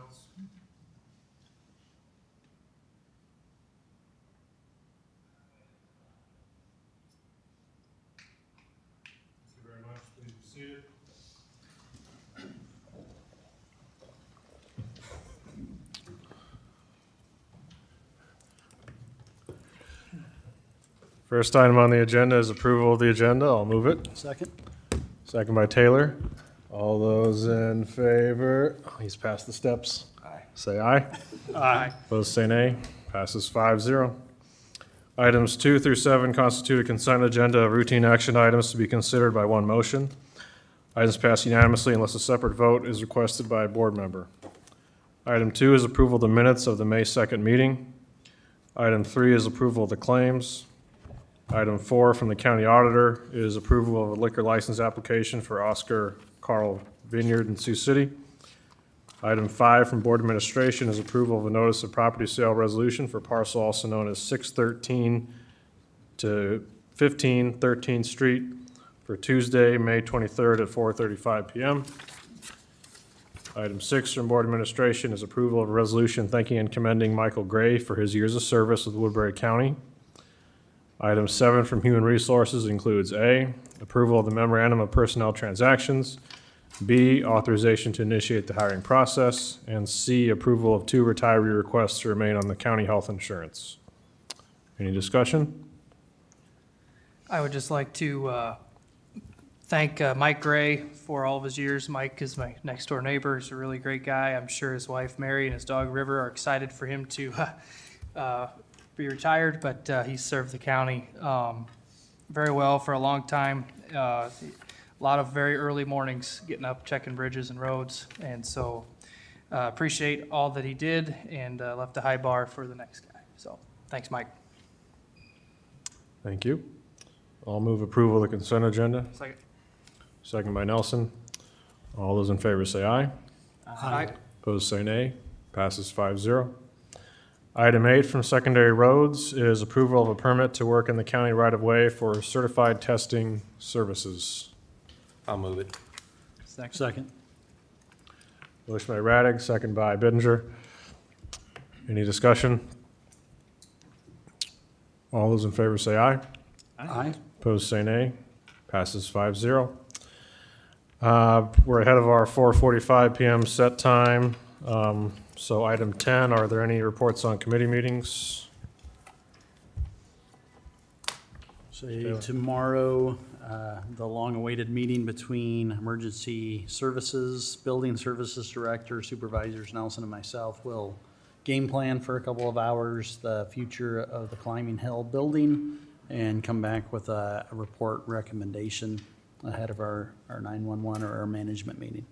else? Thank you very much. Please be seated. First item on the agenda is approval of the agenda. I'll move it. Second. Second by Taylor. All those in favor? Oh, he's passed the steps. Aye. Say aye. Aye. Opposed, say nay. Passes 5-0. Items 2 through 7 constitute a consent agenda of routine action items to be considered by one motion. Items pass unanimously unless a separate vote is requested by a board member. Item 2 is approval of the minutes of the May 2nd meeting. Item 3 is approval of the claims. Item 4 from the county auditor is approval of a liquor license application for Oscar Carl Vineyard in Sioux City. Item 5 from board administration is approval of a notice of property sale resolution for parcel also known as 613 to 15 13th Street for Tuesday, May 23rd at 4:35 p.m. Item 6 from board administration is approval of a resolution thanking and commending Michael Gray for his years of service with Woodbury County. Item 7 from Human Resources includes A, approval of the memorandum of personnel transactions, B, authorization to initiate the hiring process, and C, approval of 2 retiree requests to remain on the county health insurance. Any discussion? I would just like to thank Mike Gray for all of his years. Mike is my next door neighbor. He's a really great guy. I'm sure his wife Mary and his dog River are excited for him to be retired, but he served the county very well for a long time. A lot of very early mornings getting up, checking bridges and roads, and so appreciate all that he did and left a high bar for the next guy. So thanks, Mike. Thank you. I'll move approval of the consent agenda. Second. Second by Nelson. All those in favor say aye. Aye. Opposed say nay. Passes 5-0. Item 8 from Secondary Roads is approval of a permit to work in the county right-of-way for certified testing services. I'll move it. Second. Motion by Raddick, second by Bittinger. Any discussion? All those in favor say aye. Aye. Opposed say nay. Passes 5-0. We're ahead of our 4:45 p.m. set time. So item 10, are there any reports on committee meetings? Say tomorrow, the long-awaited meeting between Emergency Services, Building Services Director, Supervisors Nelson and myself will game plan for a couple of hours the future of the Climbing Hill building and come back with a report recommendation ahead of our 911 or our management meeting.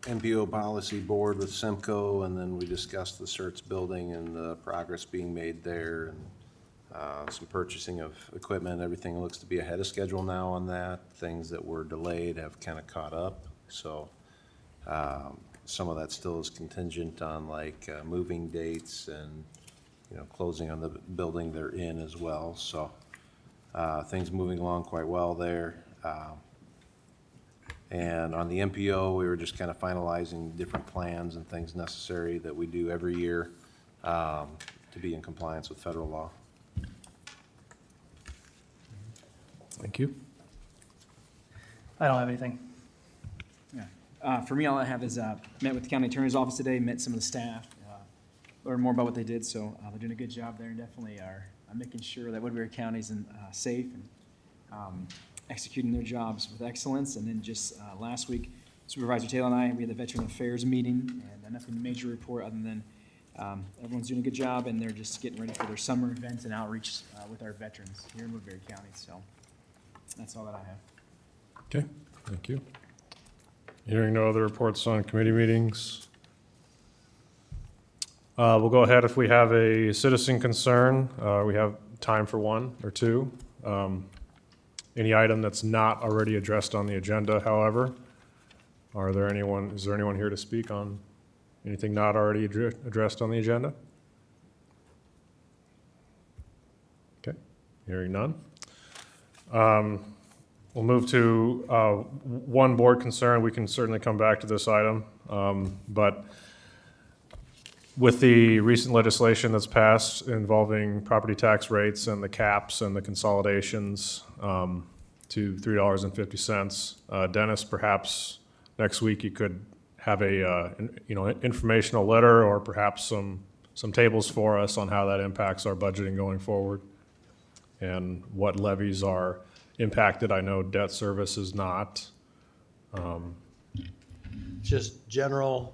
NPO Policy Board with Simcoe, and then we discussed the CERTS building and the progress being made there, and some purchasing of equipment. Everything looks to be ahead of schedule now on that. Things that were delayed have kind of caught up. So some of that still is contingent on like moving dates and closing on the building they're in as well. So things moving along quite well there. And on the MPO, we were just kind of finalizing different plans and things necessary that we do every year to be in compliance with federal law. Thank you. I don't have anything. Yeah. For me, all I have is met with the county attorney's office today, met some of the staff, learned more about what they did. So they're doing a good job there, and definitely are making sure that Woodbury County is safe and executing their jobs with excellence. And then just last week, Supervisor Taylor and I, we had the Veteran Affairs meeting, and nothing major to report other than everyone's doing a good job, and they're just getting ready for their summer events and outreach with our veterans here in Woodbury County. So that's all that I have. Okay, thank you. Hearing no other reports on committee meetings. We'll go ahead if we have a citizen concern. We have time for one or two. Any item that's not already addressed on the agenda, however. Is there anyone here to speak on anything not already addressed on the agenda? Okay, hearing none. We'll move to one board concern. We can certainly come back to this item, but with the recent legislation that's passed involving property tax rates and the caps and the consolidations to $3.50, Dennis, perhaps next week you could have a informational letter or perhaps some tables for us on how that impacts our budgeting going forward and what levies are impacted. I know debt service is not. Just general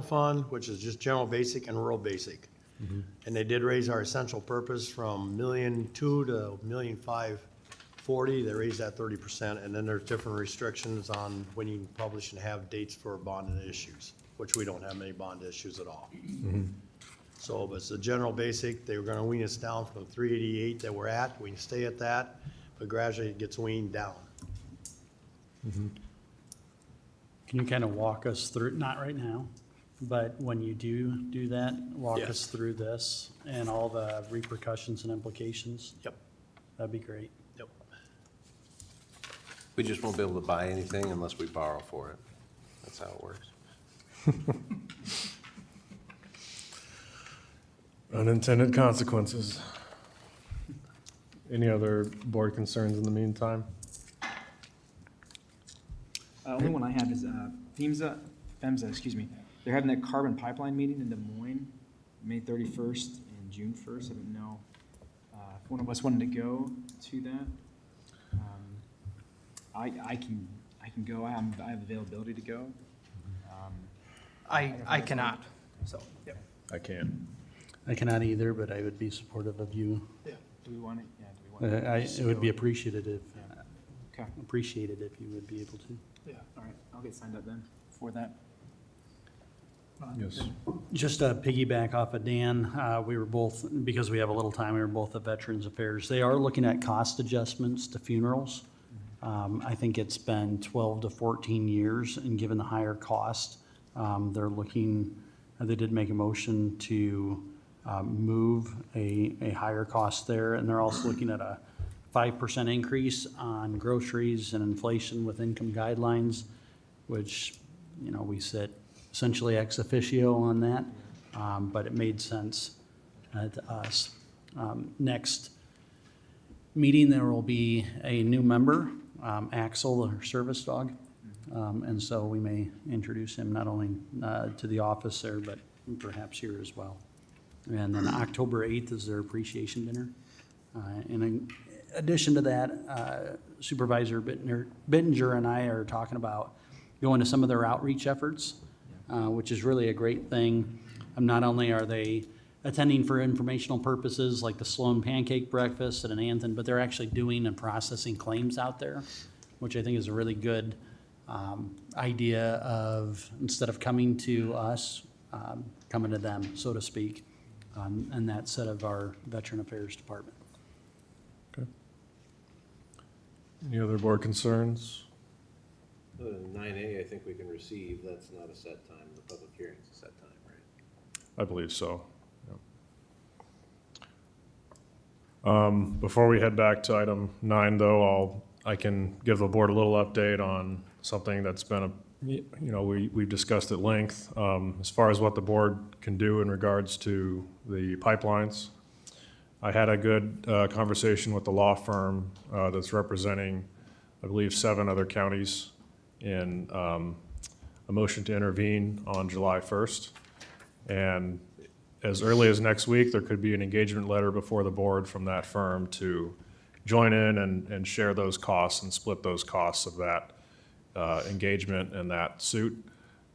fund, which is just general basic and rural basic. And they did raise our essential purpose from $1,200,000 to $1,540,000. They raised that 30%, and then there's different restrictions on when you can publish and have dates for bonded issues, which we don't have many bond issues at all. So, but it's the general basic. They were gonna wean us down from 388 that we're at. We can stay at that, but gradually it gets weaned down. Can you kind of walk us through, not right now, but when you do that, walk us Yes. through this and all the repercussions and implications? Yep. That'd be great. Yep. We just won't be able to buy anything unless we borrow for it. That's how it works. Unintended consequences. Any other board concerns in the meantime? Only one I have is FEMA, excuse me. They're having that carbon pipeline meeting in Des Moines, May 31st and June 1st. I didn't know if one of us wanted to go to that. I can go. I have availability to go. I cannot, so, yep. I can. I cannot either, but I would be supportive of you. Do we want it? Yeah, do we want it? It would be appreciated if Okay. you would be able to. Yeah. All right. I'll get signed up then for that. Yes. Just to piggyback off of Dan, we were both, because we have a little time, we were both at Veterans Affairs. They are looking at cost adjustments to funerals. I think it's been 12 to 14 years, and given the higher cost, they're looking, they did make a motion to move a higher cost there, and they're also looking at a 5% increase on groceries and inflation with income guidelines, which, we sit essentially ex officio on that, but it made sense to us. Next meeting, there will be a new member, Axel, our service dog. And so we may introduce him not only to the office there, but perhaps here as well. And then October 8th is their appreciation dinner. And in addition to that, Supervisor Bittinger and I are talking about going to some of their outreach efforts, which is really a great thing. Not only are they attending for informational purposes like the Sloan Pancake Breakfast at an Anthon, but they're actually doing and processing claims out there, which I think is a really good idea of, instead of coming to us, coming to them, so to speak, and that set of our Veteran Affairs Department. Okay. Any other board concerns? 9A, I think we can receive. That's not a set time. The public hearing's a set time, right? I believe so. Yep. Before we head back to item 9, though, I can give the board a little update on something that's been we've discussed at length, as far as what the board can do in regards to the pipelines. I had a good conversation with the law firm that's representing, I believe, 7 other counties in a motion to intervene on July 1st. And as early as next week, there could be an engagement letter before the board from that firm to join in and share those costs and split those costs of that engagement and that suit.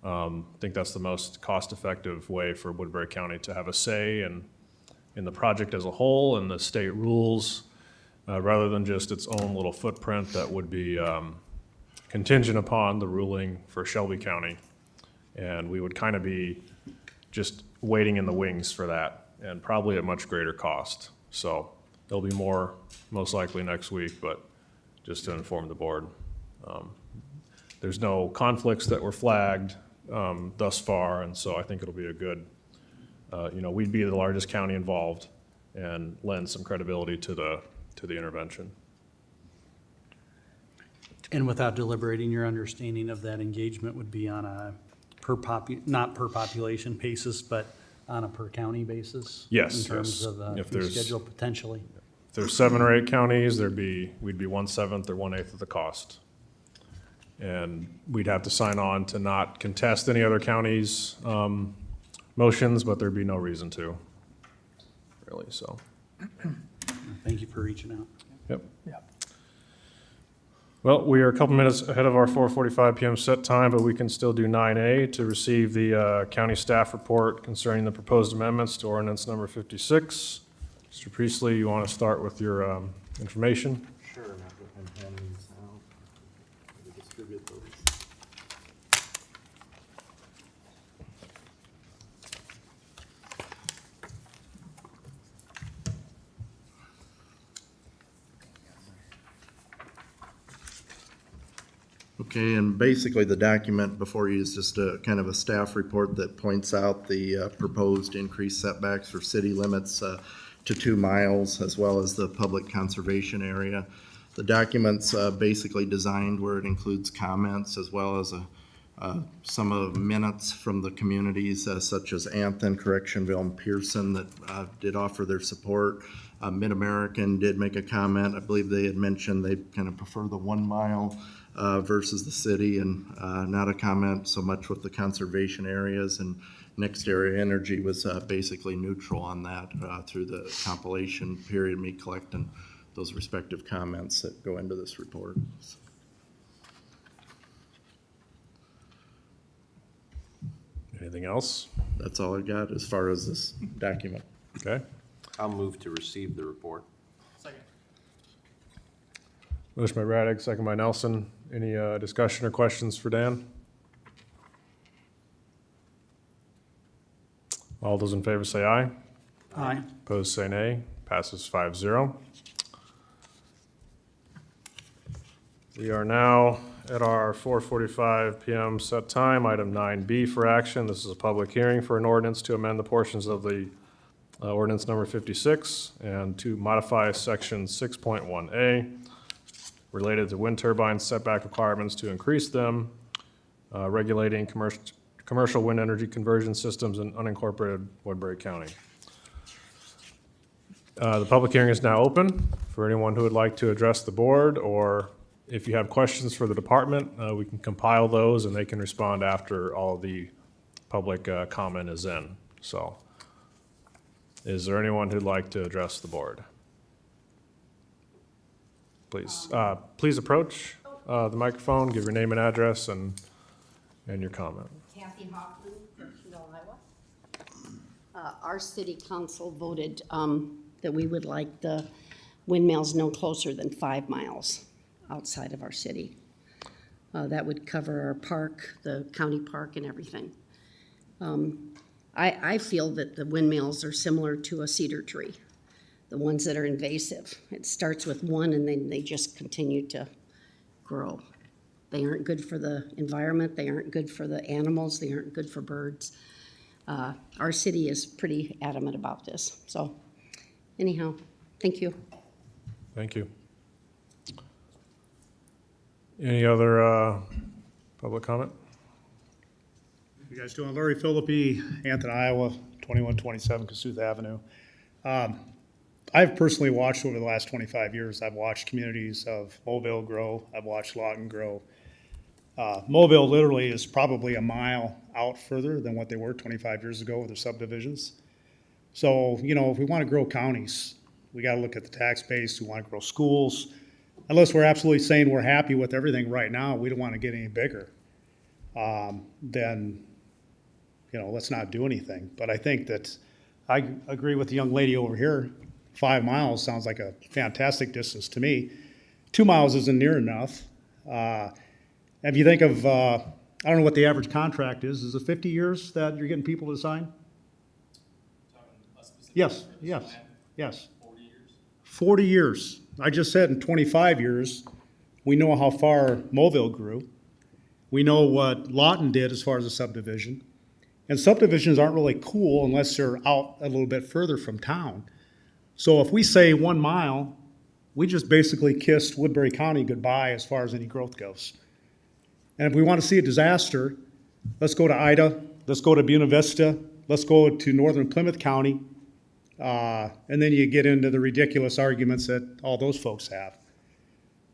I think that's the most cost-effective way for Woodbury County to have a say in the project as a whole and the state rules, rather than just its own little footprint that would be contingent upon the ruling for Shelby County. And we would kind of be just waiting in the wings for that, and probably at much greater cost. So there'll be more, most likely next week, but just to inform the board. There's no conflicts that were flagged thus far, and so I think it'll be a good, we'd be the largest county involved and lend some credibility to the intervention. And without deliberating, your understanding of that engagement would be on a not per population basis, but on a per county basis? Yes, In terms yes. of a If fee there's- schedule potentially? If there's 7 or 8 counties, we'd be 1/7 or 1/8 of the cost. And we'd have to sign on to not contest any other counties' motions, but there'd be no reason to, really, so, Thank you for reaching out. yep. Yeah. Well, we are a couple minutes ahead of our 4:45 PM set time, but we can still do 9A to receive the county staff report concerning the proposed amendments to ordinance number 56. Mr. Priestley, you want to start with your information? Sure, and I'll get my pens out. Maybe distribute those. Okay, and basically the document before you is just a kind of a staff report that points out the proposed increased setbacks for city limits to 2 miles, as well as the public conservation area. The document's basically designed where it includes comments as well as some of the minutes from the communities such as Anthon, Correctionville, and Pearson that did offer their support. Mid-American did make a comment. I believe they had mentioned they kind of prefer the 1 mile versus the city, and not a comment so much with the conservation areas. And Next Area Energy was basically neutral on that through the compilation period, me collecting those respective comments that go into this report. Anything else? That's all I got as far as this document. Okay. I'll move to receive the report. Second. Motion by Raddick, second by Nelson. Any discussion or questions for Dan? All those in favor say aye. Aye. Opposed say nay. Passes 5-0. We are now at our 4:45 PM set time, item 9B for action. This is a public hearing for an ordinance to amend the portions of the ordinance number 56 and to modify section 6.1A related to wind turbine setback requirements to increase them, regulating commercial wind energy conversion systems in unincorporated Woodbury County. The public hearing is now open for anyone who would like to address the board, or if you have questions for the department, we can compile those and they can respond after all the public comment is in. So, is there anyone who'd like to address the board? Please, please approach the microphone, give your name and address and your comment. Kathy Hoffman from Kendall, Iowa. Our city council voted that we would like the windmills no closer than 5 miles outside of our city. That would cover our park, the county park and everything. I feel that the windmills are similar to a cedar tree, the ones that are invasive. It starts with one and then they just continue to grow. They aren't good for the environment, they aren't good for the animals, they aren't good for birds. Our city is pretty adamant about this. So anyhow, thank you. Thank you. Any other public comment? You guys doing? Larry Philippi, Anthon, Iowa, 2127 Kasuth Avenue. I've personally watched over the last 25 years, I've watched communities of Mobile grow, I've watched Lawton grow. Mobile literally is probably a mile out further than what they were 25 years ago with their subdivisions. So, you know, if we want to grow counties, we got to look at the tax base, we want to grow schools. Unless we're absolutely saying we're happy with everything right now, we don't want to get any bigger, then, you know, let's not do anything. But I think that I agree with the young lady over here. 5 miles sounds like a fantastic distance to me. 2 miles isn't near enough. If you think of, I don't know what the average contract is it 50 years that you're getting people to sign? Yes, yes, yes. 40 years. I just said in 25 years, we know how far Mobile grew. We know what Lawton did as far as a subdivision. And subdivisions aren't really cool unless they're out a little bit further from town. So if we say 1 mile, we just basically kissed Woodbury County goodbye as far as any growth goes. And if we want to see a disaster, let's go to Ida, let's go to Buena Vista, let's go to northern Plymouth County, and then you get into the ridiculous arguments that all those folks have.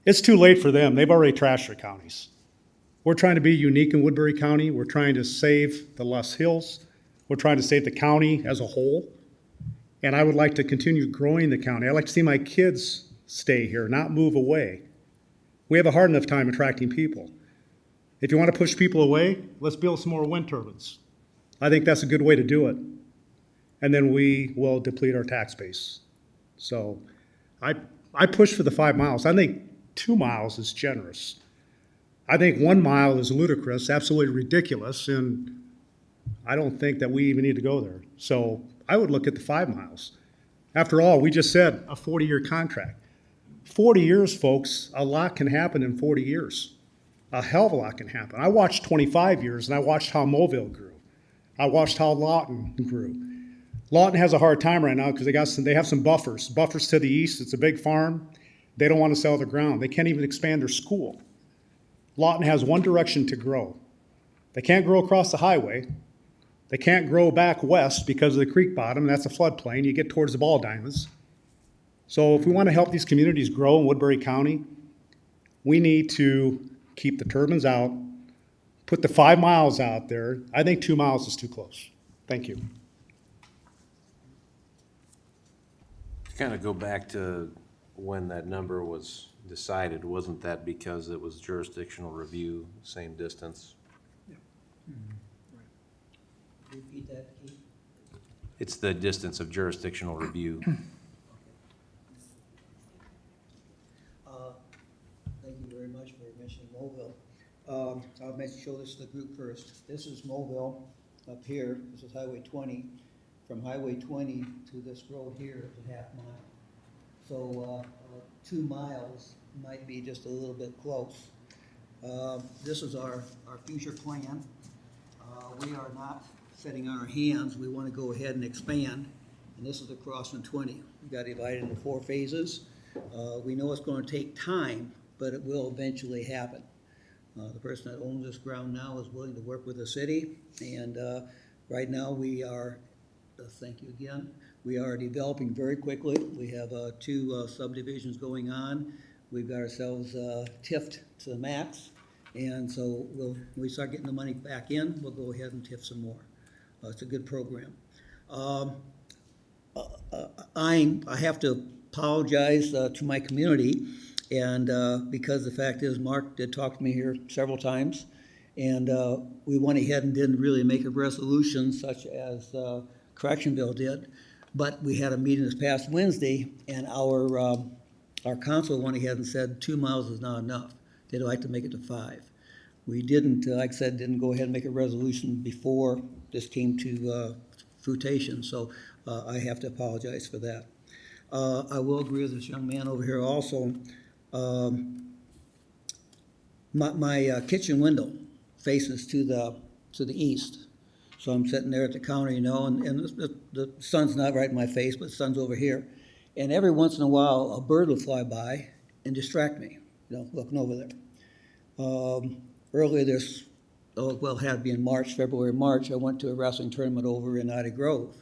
It's too late for them. They've already trashed their counties. We're trying to be unique in Woodbury County. We're trying to save the Les Hills. We're trying to save the county as a whole. And I would like to continue growing the county. I'd like to see my kids stay here, not move away. We have a hard enough time attracting people. If you want to push people away, let's build some more wind turbines. I think that's a good way to do it. And then we will deplete our tax base. So I push for the 5 miles. I think 2 miles is generous. I think 1 mile is ludicrous, absolutely ridiculous, and I don't think that we even need to go there. So I would look at the 5 miles. After all, we just said a 40-year contract. 40 years, folks, a lot can happen in 40 years. A hell of a lot can happen. I watched 25 years, and I watched how Mobile grew. I watched how Lawton grew. Lawton has a hard time right now because they have some buffers. Buffers to the east. It's a big farm. They don't want to sell the ground. They can't even expand their school. Lawton has one direction to grow. They can't grow across the highway. They can't grow back west because of the creek bottom. That's a floodplain. You get towards the ball diamonds. So if we want to help these communities grow in Woodbury County, we need to keep the turbines out, put the 5 miles out there. I think 2 miles is too close. Thank you. To kind of go back to when that number was decided, wasn't that because it was jurisdictional review, same distance? Repeat that, Keith. It's the distance of jurisdictional review. Thank you very much for mentioning Mobile. I'll show this to the group first. This is Mobile up here. This is Highway 20. From Highway 20 to this road here is a half mile. So 2 miles might be just a little bit close. This is our future plan. We are not sitting on our hands. We want to go ahead and expand. And this is across from 20. We've got to divide it into 4 phases. We know it's going to take time, but it will eventually happen. The person that owns this ground now is willing to work with the city. And right now we are, thank you again, we are developing very quickly. We have 2 subdivisions going on. We've got ourselves TIFed to the max. And so when we start getting the money back in, we'll go ahead and TIF some more. It's a good program. I have to apologize to my community, and because the fact is Mark did talk to me here several times, and we went ahead and didn't really make a resolution such as Correctionville did, but we had a meeting this past Wednesday, and our council went ahead and said 2 miles is not enough. They'd like to make it to 5. We didn't, like I said, didn't go ahead and make a resolution before this came to fruition, so I have to apologize for that. I will agree with this young man over here also. My kitchen window faces to the east, so I'm sitting there at the counter, and the sun's not right in my face, but the sun's over here, and every once in a while a bird will fly by and distract me, looking over there. Earlier this, it had to be in February, March, I went to a wrestling tournament over in Ida Grove,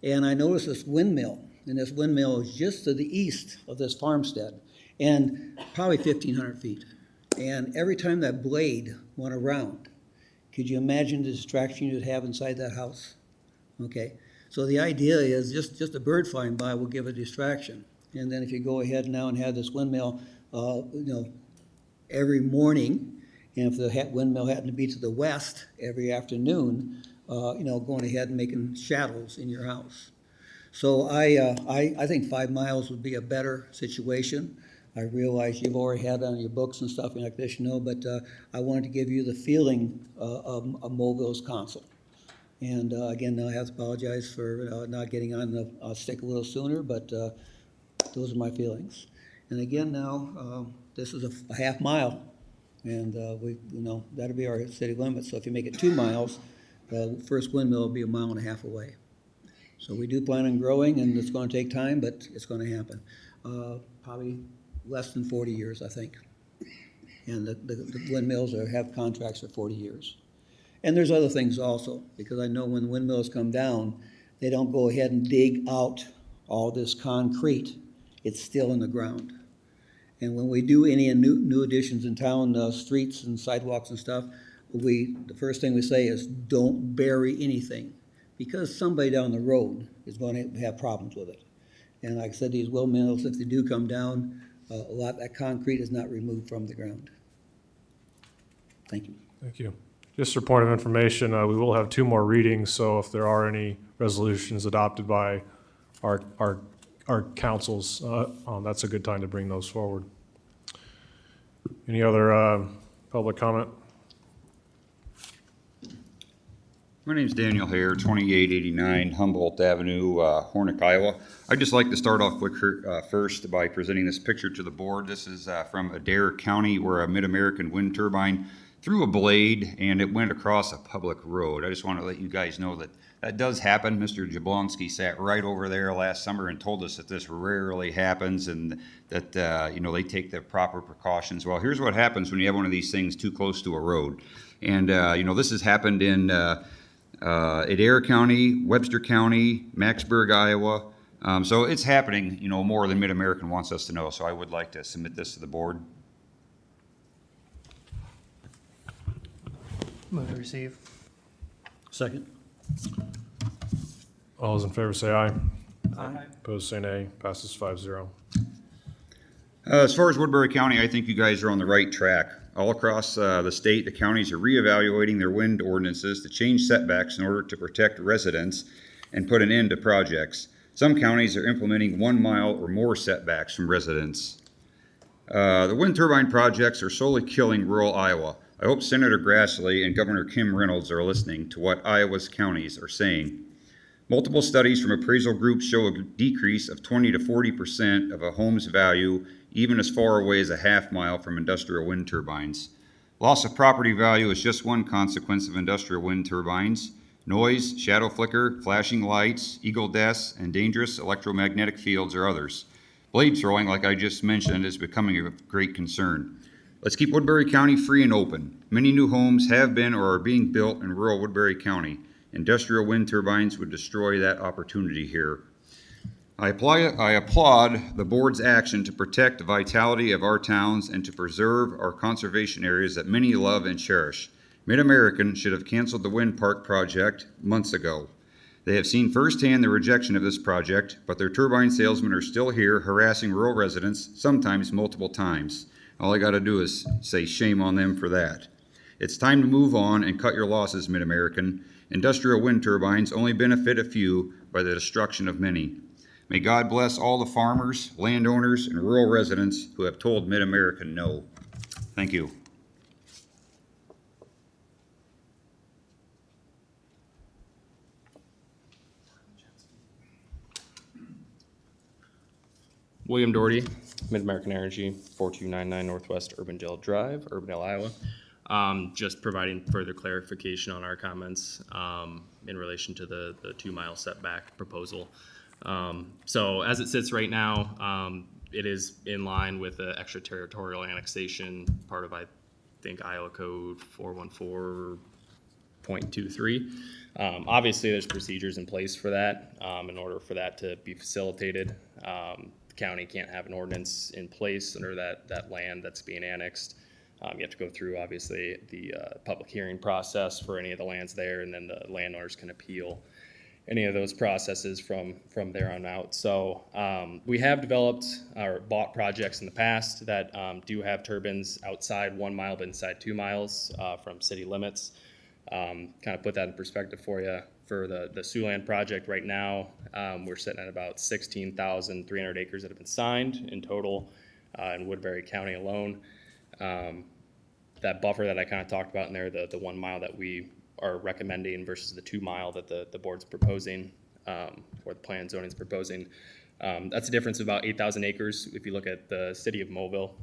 and I noticed this windmill, and this windmill is just to the east of this farmstead, and probably 1,500 feet. And every time that blade went around, could you imagine the distraction you'd have inside that house? Okay, so the idea is just a bird flying by will give a distraction. And then if you go ahead now and have this windmill, every morning, and if the windmill happened to be to the west every afternoon, going ahead and making shadows in your house. So I think 5 miles would be a better situation. I realize you've already had it on your books and stuff like this, but I wanted to give you the feeling of Mobile's council. And again, I have to apologize for not getting on the stick a little sooner, but those are my feelings. And again, now this is a half mile, and that'll be our city limit. So if you make it 2 miles, the first windmill will be 1.5 miles away. So we do plan on growing, and it's going to take time, but it's going to happen. probably less than 40 years, I think. And the windmills have contracts for 40 years. And there's other things also, because I know when windmills come down, they don't go ahead and dig out all this concrete. It's still in the ground. And when we do any new additions in town, streets and sidewalks and stuff, the first thing we say is, don't bury anything, because somebody down the road is going to have problems with it. And like I said, these windmills, if they do come down, a lot of that concrete is not removed from the ground. Thank you. Thank you. Just for point of information, we will have 2 more readings, so if there are any resolutions adopted by our councils, that's a good time to bring those forward. Any other public comment? My name's Daniel Hare, 2889 Humboldt Avenue, Hornick, Iowa. I'd just like to start off quick first by presenting this picture to the board. This is from Adair County, where a Mid-American wind turbine threw a blade and it went across a public road. I just want to let you guys know that that does happen. Mr. Jablonski sat right over there last summer and told us that this rarely happens and that, they take the proper precautions. Well, here's what happens when you have one of these things too close to a road. And, this has happened in Adair County, Webster County, Macksburg, Iowa. So it's happening, more than Mid-American wants us to know. So I would like to submit this to the board. Move to receive. Second? All those in favor say aye. Aye. Opposed, say nay. Passes 5-0. As far as Woodbury County, I think you guys are on the right track. All across the state, the counties are reevaluating their wind ordinances to change setbacks in order to protect residents and put an end to projects. Some counties are implementing 1 mile or more setbacks from residents. The wind turbine projects are slowly killing rural Iowa. I hope Senator Grassley and Governor Kim Reynolds are listening to what Iowa's counties are saying. Multiple studies from appraisal groups show a decrease of 20 to 40% of a home's value, even as far away as a half mile from industrial wind turbines. Loss of property value is just one consequence of industrial wind turbines. Noise, shadow flicker, flashing lights, eagle deaths, and dangerous electromagnetic fields are others. Blade throwing, like I just mentioned, is becoming a great concern. Let's keep Woodbury County free and open. Many new homes have been or are being built in rural Woodbury County. Industrial wind turbines would destroy that opportunity here. I applaud the board's action to protect the vitality of our towns and to preserve our conservation areas that many love and cherish. Mid-American should have canceled the wind park project months ago. They have seen firsthand the rejection of this project, but their turbine salesmen are still here harassing rural residents, sometimes multiple times. All I gotta do is say shame on them for that. It's time to move on and cut your losses, Mid-American. Industrial wind turbines only benefit a few by the destruction of many. May God bless all the farmers, landowners, and rural residents who have told Mid-American no. Thank you. William Doherty, Mid-American Energy, 4299 Northwest Urbandale Drive, Urbandale, Iowa. Just providing further clarification on our comments in relation to the 2 mile setback proposal. So as it sits right now, it is in line with the extraterritorial annexation, part of, I think, Iowa Code 414.23. Obviously, there's procedures in place for that. In order for that to be facilitated, the county can't have an ordinance in place under that land that's being annexed. You have to go through, obviously, the public hearing process for any of the lands there, and then the landowners can appeal any of those processes from there on out. So we have developed or bought projects in the past that do have turbines outside 1 mile but inside 2 miles from city limits. Kind of put that in perspective for you. For the Siouxland project right now, we're sitting at about 16,300 acres that have been signed in total in Woodbury County alone. That buffer that I kind of talked about in there, the 1 mile that we are recommending versus the 2 mile that the board's proposing, or the plan zoning's proposing, that's a difference of about 8,000 acres. If you look at the city of Mobile,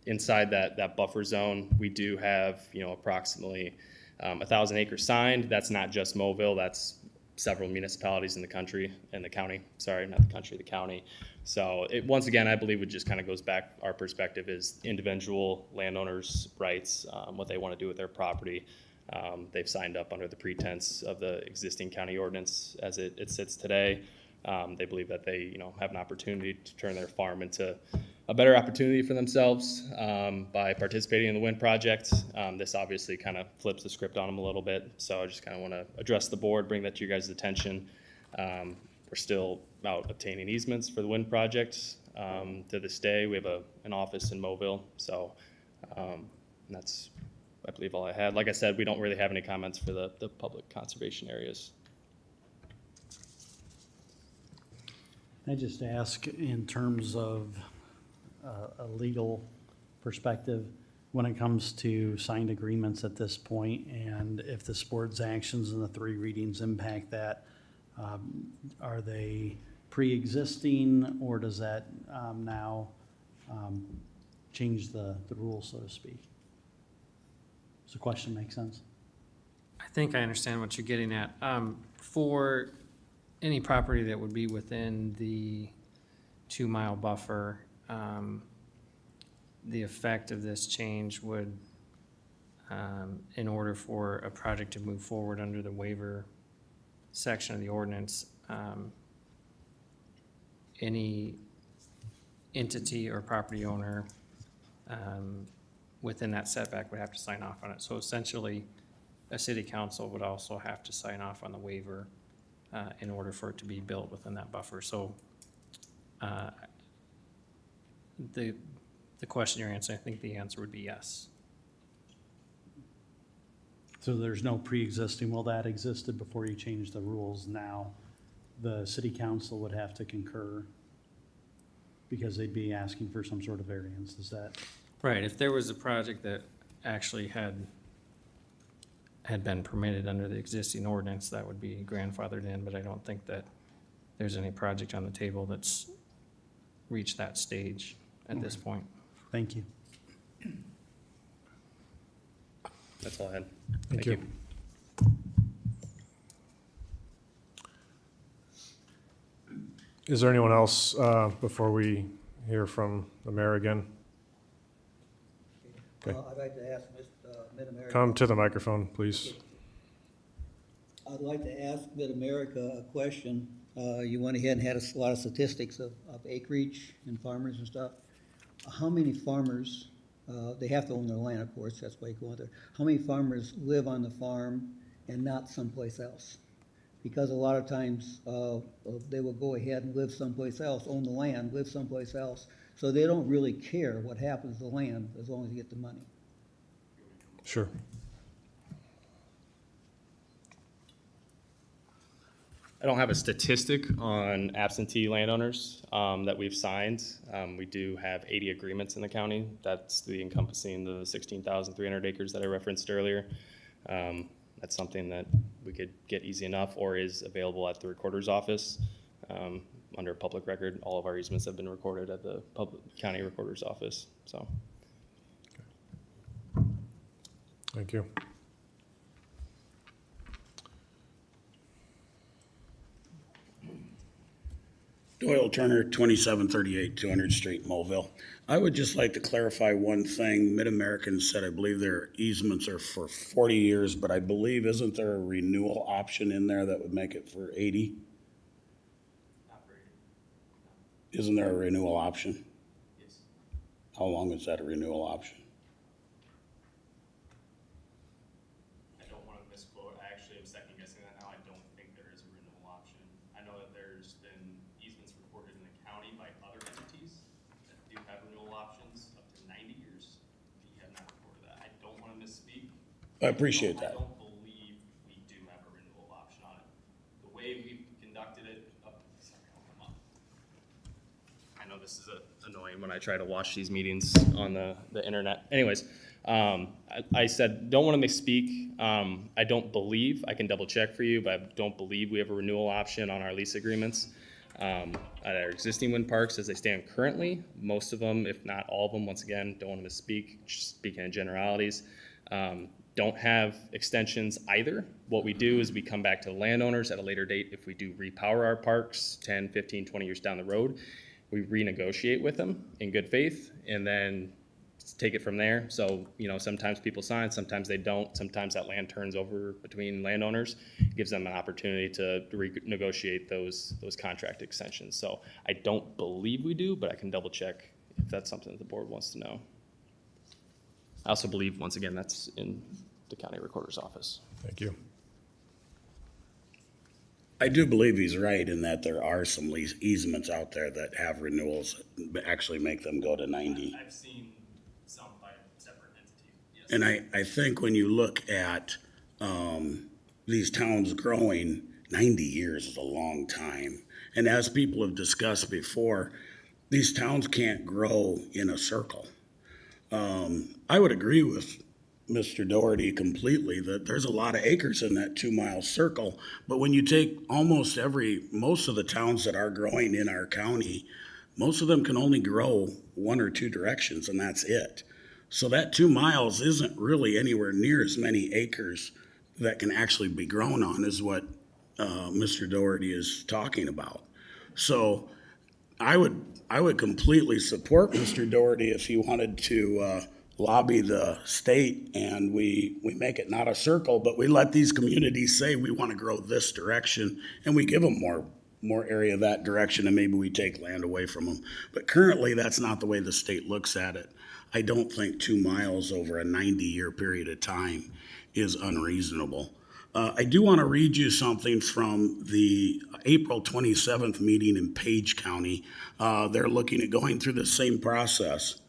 inside that buffer zone, we do have, approximately 1,000 acres signed. That's not just Mobile, that's several municipalities in the county. Sorry, not the country, the county. So it, once again, I believe it just kind of goes back, our perspective is individual landowners' rights, what they want to do with their property. They've signed up under the pretense of the existing county ordinance as it sits today. They believe that they, have an opportunity to turn their farm into a better opportunity for themselves by participating in the wind project. This obviously kind of flips the script on them a little bit. So I just kind of want to address the board, bring that to you guys' attention. We're still out obtaining easements for the wind project. To this day, we have an office in Mobile. So that's, I believe, all I had. Like I said, we don't really have any comments for the public conservation areas. I just ask in terms of a legal perspective, when it comes to signed agreements at this point, and if this board's actions and the 3 readings impact that, are they pre-existing, or does that now change the rules, so to speak? Does the question make sense? I think I understand what you're getting at. For any property that would be within the 2-mile buffer, the effect of this change would, in order for a project to move forward under the waiver section of the ordinance, any entity or property owner within that setback would have to sign off on it. So essentially, a city council would also have to sign off on the waiver in order for it to be built within that buffer. So the question you're answering, I think the answer would be yes. So there's no pre-existing, well, that existed before you changed the rules. Now, the city council would have to concur because they'd be asking for some sort of variance, is that? Right, if there was a project that actually had been permitted under the existing ordinance, that would be grandfathered in, but I don't think that there's any project on the table that's reached that stage at this point. Thank you. That's all I had. Thank you. Is there anyone else before we hear from the mayor again? Okay. I'd like to ask Mid-America. Come to the microphone, please. I'd like to ask Mid-America a question. You went ahead and had a lot of statistics of acreage and farmers and stuff. How many farmers, they have to own their land, of course, that's why you go in there. How many farmers live on the farm and not someplace else? Because a lot of times, they will go ahead and live someplace else, own the land, live someplace else. So they don't really care what happens to the land as long as you get the money. Sure. I don't have a statistic on absentee landowners that we've signed. We do have 80 agreements in the county. That's the encompassing the 16,300 acres that I referenced earlier. That's something that we could get easy enough or is available at the recorder's office. Under public record, all of our easements have been recorded at the county recorder's office, so. Thank you. Doyle Turner, 2738 200th Street, Mobile. I would just like to clarify one thing. Mid-American said, I believe their easements are for 40 years, but I believe, isn't there a renewal option in there that would make it for 80? Isn't there a renewal option? Yes. How long is that a renewal option? I don't want to misquote. I actually am second guessing that now. I don't think there is a renewal option. I know that there's been easements recorded in the county by other entities that do have renewal options up to 90 years. We have not recorded that. I don't want to misspeak. I appreciate that. I don't believe we do have a renewal option on it. The way we've conducted it, sorry, I'll come up. I know this is annoying when I try to watch these meetings on the internet. Anyways, I said, don't want to misspeak. I don't believe, I can double check for you, but I don't believe we have a renewal option on our lease agreements. At our existing wind parks as they stand currently, most of them, if not all of them, once again, don't want to misspeak, just speaking in generalities, don't have extensions either. What we do is we come back to the landowners at a later date. If we do repower our parks 10, 15, 20 years down the road, we renegotiate with them in good faith and then take it from there. So, sometimes people sign, sometimes they don't. Sometimes that land turns over between landowners. It gives them an opportunity to renegotiate those contract extensions. So I don't believe we do, but I can double check if that's something that the board wants to know. I also believe, once again, that's in the county recorder's office. Thank you. I do believe he's right in that there are some lease easements out there that have renewals that actually make them go to 90. I've seen some by separate entities, yes. And I think when you look at these towns growing, 90 years is a long time. And as people have discussed before, these towns can't grow in a circle. I would agree with Mr. Doherty completely that there's a lot of acres in that 2-mile circle, but when you take most of the towns that are growing in our county, most of them can only grow 1 or 2 directions, and that's it. So that 2 miles isn't really anywhere near as many acres that can actually be grown on as what Mr. Doherty is talking about. So I would completely support Mr. Doherty if he wanted to lobby the state and we make it not a circle, but we let these communities say we want to grow this direction and we give them more area that direction and maybe we take land away from them. But currently that's not the way the state looks at it. I don't think 2 miles over a 90-year period of time is unreasonable. I do want to read you something from the April 27th meeting in Page County. They're looking at going through the same process.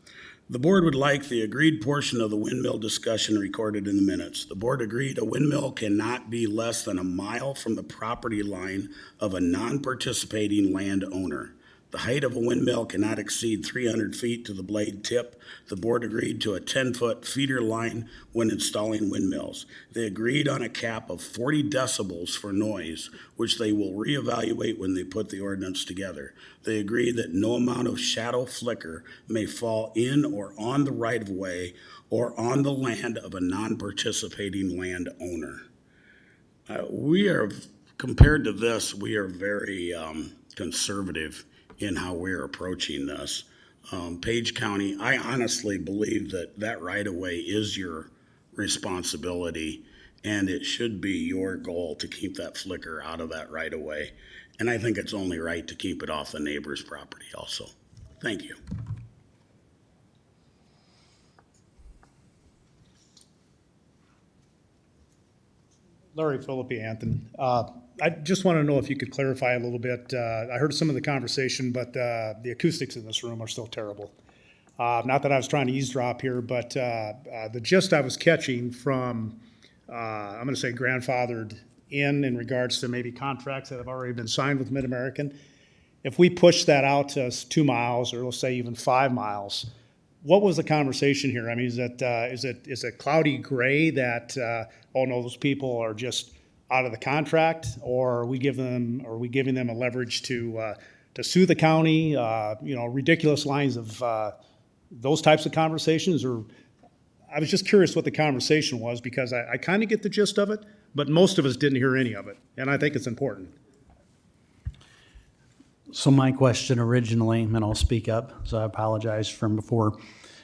The board would like the agreed portion of the windmill discussion recorded in the minutes. The board agreed a windmill cannot be less than a mile from the property line of a non-participating landowner. The height of a windmill cannot exceed 300 feet to the blade tip. The board agreed to a 10-foot feeder line when installing windmills. They agreed on a cap of 40 decibels for noise, which they will reevaluate when they put the ordinance together. They agreed that no amount of shadow flicker may fall in or on the right-of-way or on the land of a non-participating landowner. Compared to this, we are very conservative in how we're approaching this. Page County, I honestly believe that right-of-way is your responsibility, and it should be your goal to keep that flicker out of that right-of-way. And I think it's only right to keep it off the neighbor's property also. Thank you. Larry Philippi, Anthony. I just want to know if you could clarify a little bit. I heard some of the conversation, but the acoustics in this room are still terrible. Not that I was trying to eavesdrop here, but the gist I was catching from, I'm going to say grandfathered in regards to maybe contracts that have already been signed with Mid-American. If we push that out to 2 miles, or let's say even 5 miles, what was the conversation here? I mean, is it cloudy gray that, oh no, those people are just out of the contract, or are we giving them a leverage to sue the county? Ridiculous lines of those types of conversations. Or I was just curious what the conversation was, because I kind of get the gist of it, but most of us didn't hear any of it, and I think it's important. So my question originally, and I'll speak up, so I apologize from before.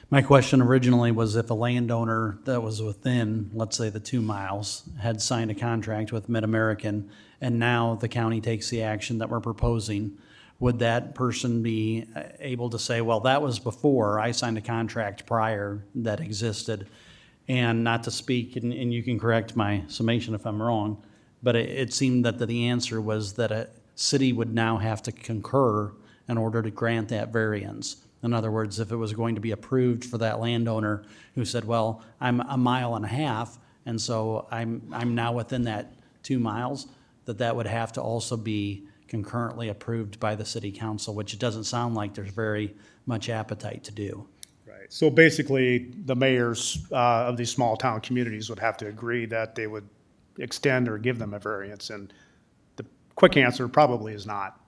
My question originally was if a landowner that was within, let's say, the 2 miles had signed a contract with Mid-American, and now the county takes the action that we're proposing, would that person be able to say, well, that was before I signed a contract prior that existed? And not to speak, and you can correct my summation if I'm wrong, but it seemed that the answer was that a city would now have to concur in order to grant that variance. In other words, if it was going to be approved for that landowner who said, well, I'm a mile and a half, and so I'm now within that 2 miles, that would have to also be concurrently approved by the city council, which it doesn't sound like there's very much appetite to do. Right. So basically, the mayors of these small town communities would have to agree that they would extend or give them a variance, and the quick answer probably is not.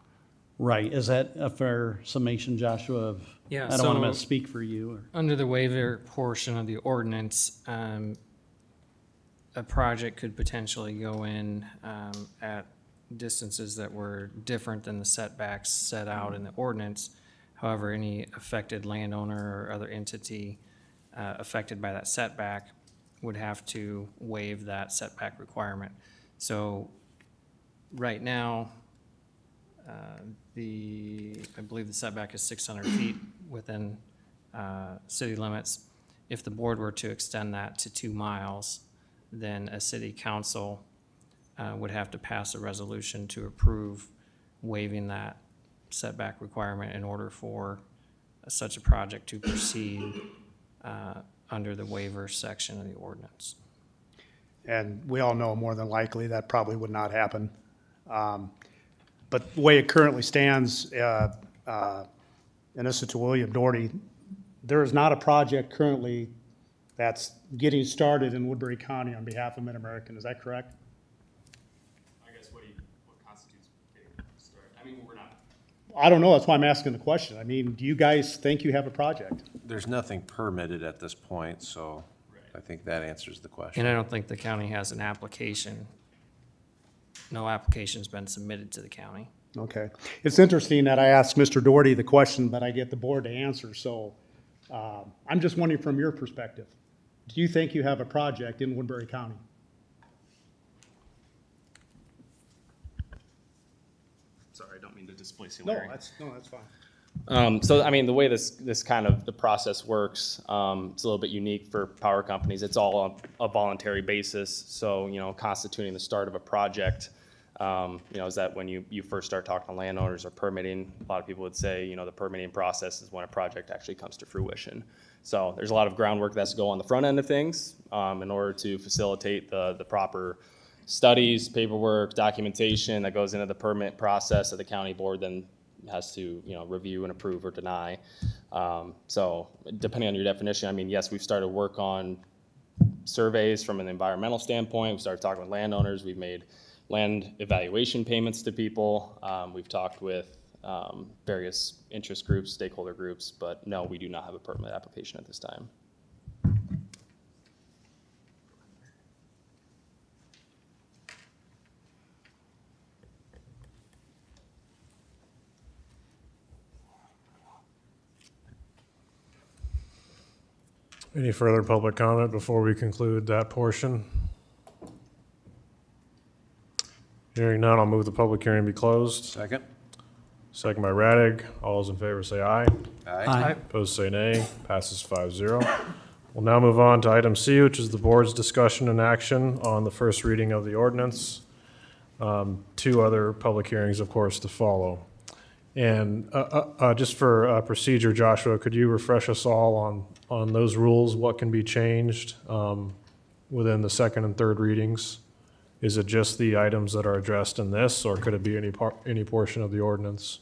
Right. Is that a fair summation, Joshua? Yeah, I don't want so to speak for you. Under the waiver portion of the ordinance, a project could potentially go in at distances that were different than the setbacks set out in the ordinance. However, any affected landowner or other entity affected by that setback would have to waive that setback requirement. So right now, I believe the setback is 600 feet within city limits. If the board were to extend that to 2 miles, then a city council would have to pass a resolution to approve waiving that setback requirement in order for such a project to proceed under the waiver section of the ordinance. And we all know more than likely that probably would not happen. But the way it currently stands, and this is to William Doherty, there is not a project currently that's getting started in Woodbury County on behalf of Mid-American. Is that correct? I guess what constitutes getting started? I mean, we're not. I don't know. That's why I'm asking the question. I mean, do you guys think you have a project? There's nothing permitted at this point, so I think that answers the question. And I don't think the county has an application. No application's been submitted to the county. Okay. It's interesting that I asked Mr. Doherty the question, but I get the board to answer. So I'm just wondering from your perspective, do you think you have a project in Woodbury County? Sorry, I don't mean to displace you, No, Larry. that's fine. So, I mean, the way this kind of, the process works, it's a little bit unique for power companies. It's all on a voluntary basis. So, constituting the start of a project, is that when you first start talking to landowners or permitting, a lot of people would say, the permitting process is when a project actually comes to fruition. So there's a lot of groundwork that's go on the front end of things in order to facilitate the proper studies, paperwork, documentation that goes into the permit process that the county board then has to, review and approve or deny. So depending on your definition, I mean, yes, we've started work on surveys from an environmental standpoint. We started talking with landowners. We've made land evaluation payments to people. We've talked with various interest groups, stakeholder groups, but no, we do not have a permit application at this time. Any further public comment before we conclude that portion? Hearing none, I'll move the public hearing be closed. Second? Second by Radig. All those in favor say aye. Aye. Opposed say nay. Passes 5-0. We'll now move on to item C, which is the board's discussion and action on the first reading of the ordinance. 2 other public hearings, of course, to follow. And just for procedure, Joshua, could you refresh us all on those rules? What can be changed within the second and third readings? Is it just the items that are addressed in this, or could it be any portion of the ordinance?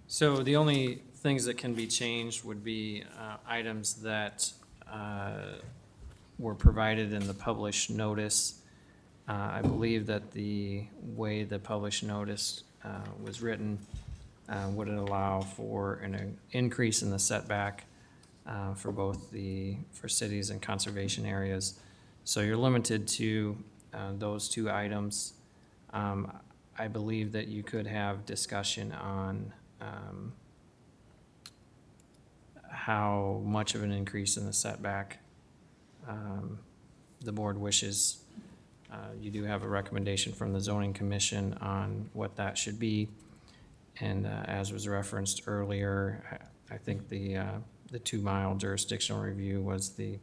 So the only things that can be changed would be items that were provided in the published notice. I believe that the way the published notice was written would allow for an increase in the setback for both for cities and conservation areas. So you're limited to those 2 items. I believe that you could have discussion on how much of an increase in the setback the board wishes. You do have a recommendation from the zoning commission on what that should be. And as was referenced earlier, I think the 2-mile jurisdictional review was the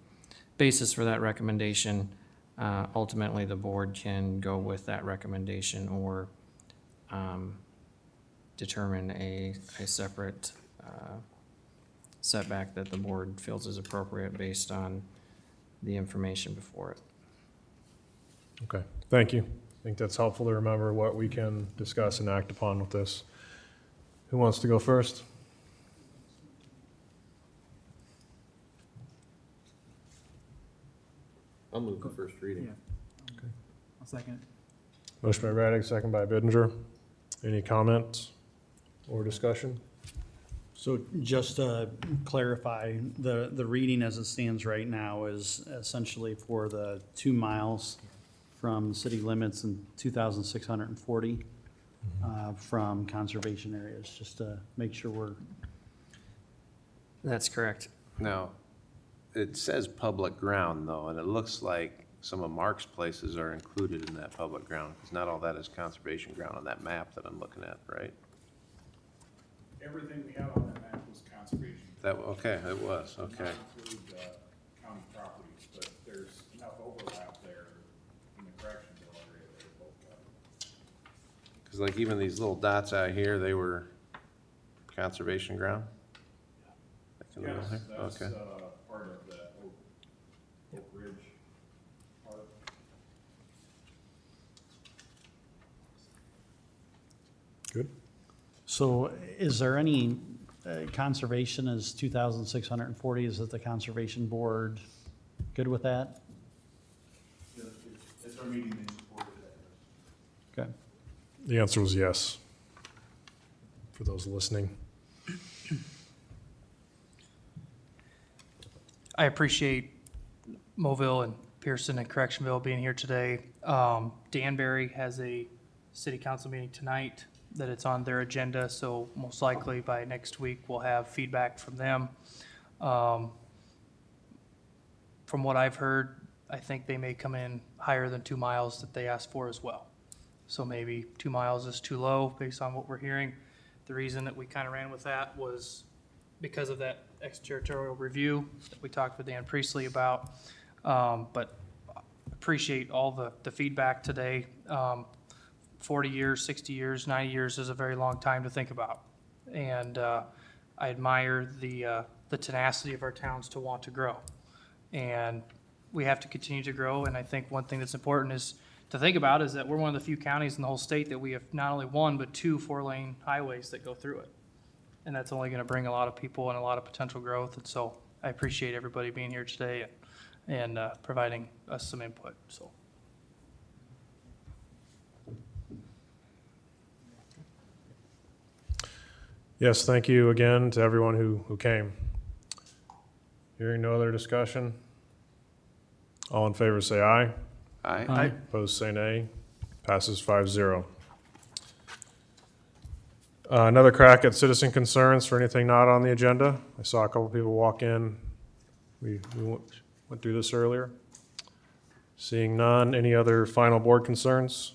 basis for that recommendation. Ultimately, the board can go with that recommendation or determine a separate setback that the board feels is appropriate based on the information before it. Okay, thank you. I think that's helpful to remember what we can discuss and act upon with this. Who wants to go first? I'll move the first reading. I'll second. Motion by Radig, second by Bidinger. Any comments or discussion? So just to clarify, the reading as it stands right now is essentially for the 2 miles from city limits and 2,640 from conservation areas, just to make sure we're, That's correct. Now, it says public ground though, and it looks like some of Mark's places are included in that public ground, because not all that is conservation ground on that map that I'm looking at, right? Everything we had on that map was conservation. That, okay, it was, okay. Not include, county properties, but there's enough overlap there in the correctional area that it both got. Because like even these little dots out here, they were conservation ground? Like in the middle Yes, here? that's, Okay. part of that Oak Ridge part. Good. so is there any, conservation is 2,640, is it the conservation board good with that? It's our meeting in support of that. Okay. The answer was yes, for those listening. I appreciate Mobile and Pearson and Correctionville being here today. Danbury has a city council meeting tonight that it's on their agenda, so most likely by next week we'll have feedback from them. From what I've heard, I think they may come in higher than 2 miles that they asked for as well. So maybe 2 miles is too low based on what we're hearing. The reason that we kind of ran with that was because of that extraterritorial review that we talked with Dan Priestley about. But appreciate all the feedback today. 40 years, 60 years, 90 years is a very long time to think about. And I admire the tenacity of our towns to want to grow. And we have to continue to grow. And I think one thing that's important is to think about is that we're one of the few counties in the whole state that we have not only one, but 2 4-lane highways that go through it. And that's only going to bring a lot of people and a lot of potential growth. And so I appreciate everybody being here today and providing us some input, so. Yes, thank you again to everyone who came. Hearing no other discussion. All in favor say aye. Aye. Opposed say nay. Passes 5-0. Another crack at citizen concerns for anything not on the agenda. I saw a couple people walk in. We went through this earlier. Seeing none, any other final board concerns?